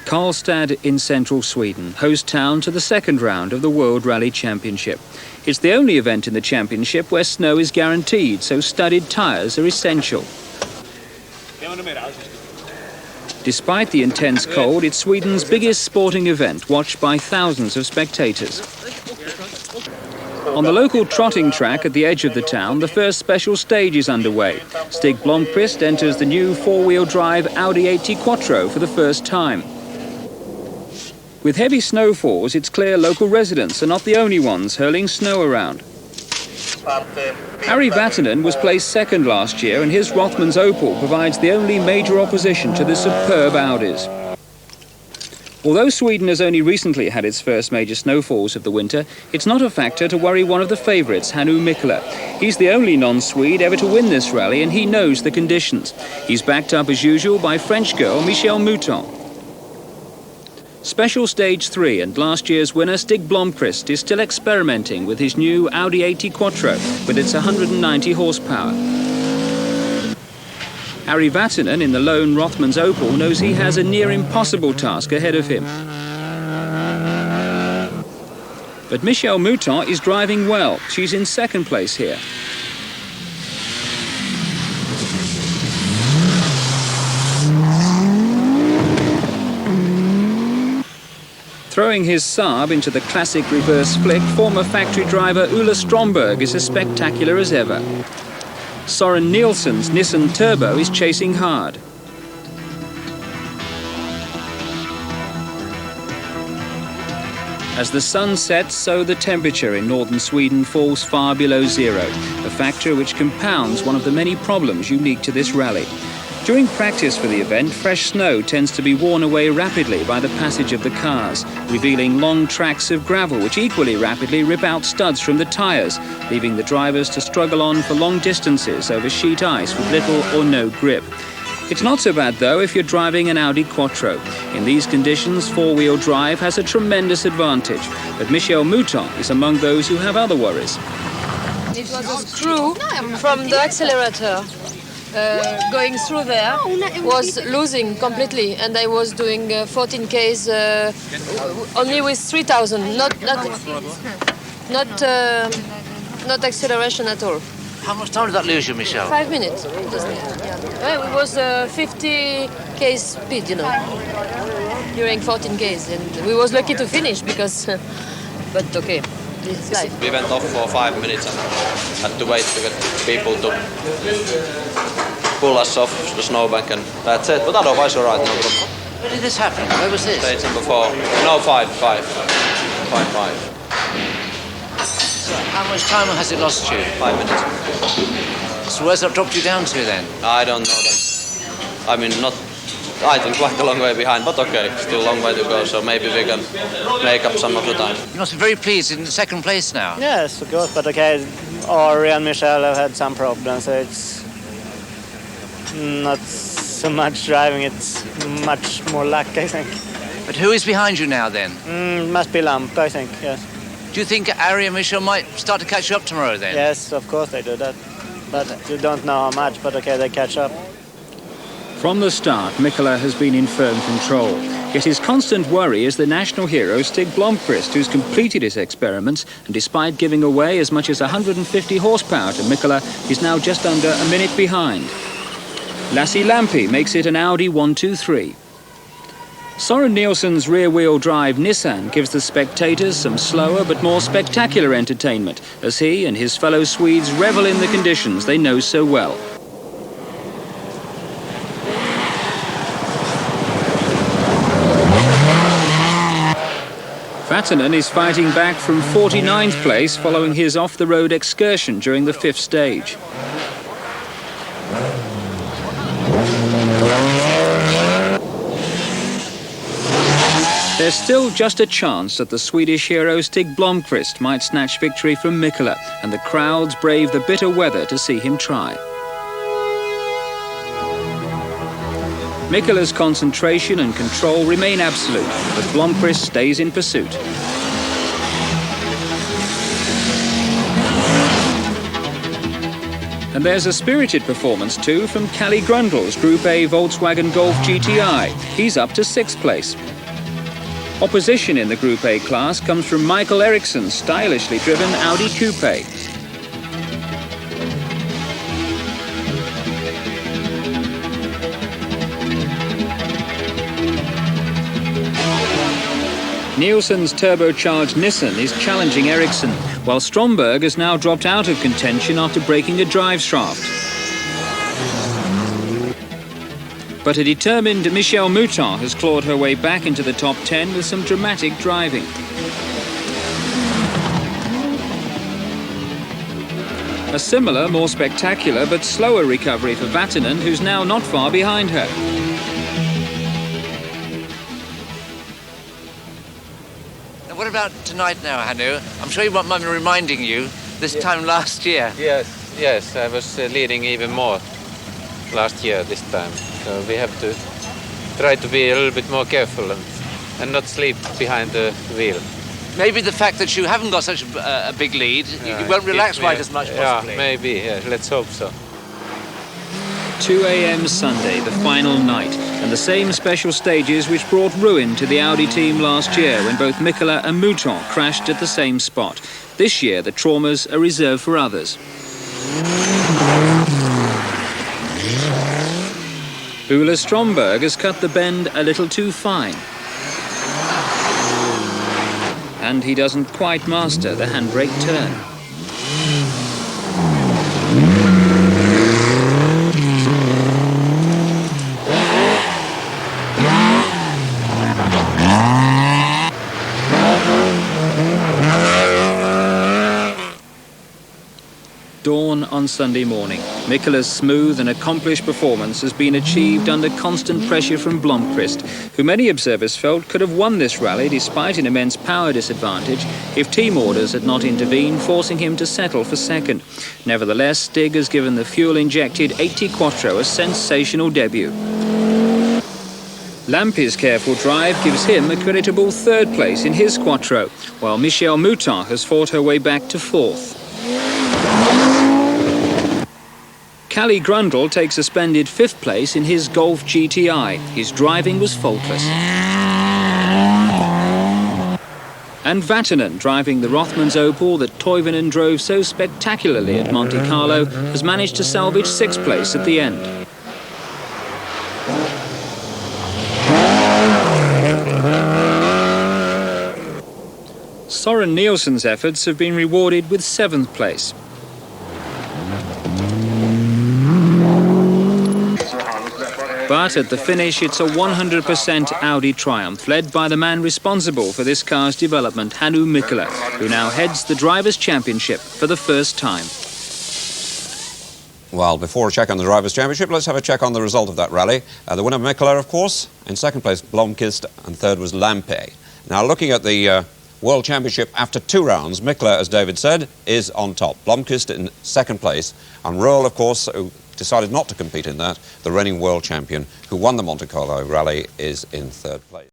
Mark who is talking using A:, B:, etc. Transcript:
A: Grandstand in central Sweden, host town to the second round of the World Rally Championship. It's the only event in the championship where snow is guaranteed, so studded tyres are essential. Despite the intense cold, it's Sweden's biggest sporting event, watched by thousands of spectators. On the local trotting track at the edge of the town, the first special stage is underway. Stig Blomqvist enters the new four-wheel drive Audi 80 Quattro for the first time. With heavy snowfalls, it's clear local residents are not the only ones hurling snow around. Harry Vatanen was placed second last year, and his Rothmans Opel provides the only major opposition to the superb Audis. Although Sweden has only recently had its first major snowfalls of the winter, it's not a factor to worry one of the favourites, Hannu Mikkola. He's the only non-Swede ever to win this rally, and he knows the conditions. He's backed up as usual by French girl Michelle Mouton. Special Stage 3 and last year's winner Stig Blomqvist is still experimenting with his new Audi 80 Quattro with its 190 horsepower. Harry Vatanen in the lone Rothmans Opel knows he has a near impossible task ahead of him. But Michelle Mouton is driving well. She's in second place here. Throwing his Saab into the classic reverse flick, former factory driver Ulla Stromberg is as spectacular as ever. Soren Nielsen's Nissan Turbo is chasing hard. As the sun sets, so the temperature in northern Sweden falls far below zero, a factor which compounds one of the many problems unique to this rally. During practice for the event, fresh snow tends to be worn away rapidly by the passage of the cars, revealing long tracks of gravel which equally rapidly rip out studs from the tyres, leaving the drivers to struggle on for long distances over sheet ice with little or no grip. It's not so bad though if you're driving an Audi Quattro. In these conditions, four-wheel drive has a tremendous advantage, but Michelle Mouton is among those who have other worries.
B: It was a screw from the accelerator. Going through there was losing completely, and I was doing 14 Ks only with 3,000, not acceleration at all.
C: How much time did that lose you, Michelle?
B: 5 minutes. It was 50 Ks speed, you know, during 14 Ks, and we was lucky to finish because, but okay.
D: We went off for 5 minutes and had to wait to get people to pull us off the snowbank, and that's it. But otherwise, all right, no problem.
C: Where did this happen? Where was this?
D: Stage number 4. No, 5.
C: So how much time has it lost you?
D: 5 minutes.
C: So where's that dropped you down to then?
D: I don't know, but I mean, not. I think quite a long way behind, but okay, still a long way to go, so maybe we can make up some of the time.
C: You must be very pleased in second place now.
E: Yes, of course, but okay, Ari and Michelle have had some problems, so it's not so much driving, it's much more luck, I think.
C: But who is behind you now then?
E: Must be Lamp, I think, yes.
C: Do you think Ari and Michelle might start to catch you up tomorrow then?
E: Yes, of course they do that, but you don't know how much, but okay, they catch up.
A: From the start, Mikkola has been in firm control. Yet his constant worry is the national hero Stig Blomqvist, who's completed his experiments, and despite giving away as much as 150 horsepower to Mikkola, is now just under a minute behind. Lassi Lampi makes it an Audi 123. Soren Nielsen's rear-wheel drive Nissan gives the spectators some slower but more spectacular entertainment, as he and his fellow Swedes revel in the conditions they know so well. Vatanen is fighting back from 49th place following his off-the-road excursion during the 5th stage. There's still just a chance that the Swedish hero Stig Blomqvist might snatch victory from Mikkola, and the crowds brave the bitter weather to see him try. Mikkola's concentration and control remain absolute, but Blomqvist stays in pursuit. And there's a spirited performance too from Kalle Grundl's Group A Volkswagen Golf GTI. He's up to 6th place. Opposition in the Group A class comes from Michael Eriksson's stylishly driven Audi Coupe. Nielsen's turbocharged Nissan is challenging Ericsson, while Stromberg has now dropped out of contention after breaking a drive shaft. But a determined Michèle Mouton has clawed her way back into the top 10 with some dramatic driving. A similar, more spectacular but slower recovery for Vatanen, who's now not far behind her.
C: What about tonight now, Hannu? I'm sure you won't mind me reminding you, this time last year.
F: Yes, I was leading even more last year this time. So we have to try to be a little bit more careful and not sleep behind the wheel.
C: Maybe the fact that you haven't got such a big lead, you won't relax quite as much, possibly.
F: Yeah, maybe, yeah, let's hope so.
A: 2 a.m. Sunday, the final night, and the same special stages which brought ruin to the Audi team last year when both Mikkola and Mouton crashed at the same spot. This year, the traumas are reserved for others. Ole Stromberg has cut the bend a little too fine. And he doesn't quite master the handbrake turn. Dawn on Sunday morning. Mikkola's smooth and accomplished performance has been achieved under constant pressure from Blomqvist, who many observers felt could have won this rally despite an immense power disadvantage if team orders had not intervened, forcing him to settle for second. Nevertheless, Stig has given the fuel-injected 80 Quattro a sensational debut. Lampe's careful drive gives him a creditable third place in his Quattro, while Michèle Mouton has fought her way back to fourth. Kalle Grundle takes a splendid fifth place in his Golf GTI. His driving was faultless. And Vatanen, driving the Rothmans Opel that Toivonen drove so spectacularly at Monte Carlo, has managed to salvage sixth place at the end. Soren Nielsen's efforts have been rewarded with seventh place. But at the finish, it's a 100% Audi triumph, led by the man responsible for this car's development, Hannu Mikkola, who now heads the Drivers' Championship for the first time.
G: Well, before a check on the Drivers' Championship, let's have a check on the result of that rally. The winner, Mikkola, of course. In second place, Blomqvist, and third was Lampe. Now, looking at the World Championship after 2 rounds, Mikkola, as David said, is on top. Blomqvist in second place, and Röhrl, of course, who decided not to compete in that, the reigning world champion who won the Monte Carlo rally, is in third place.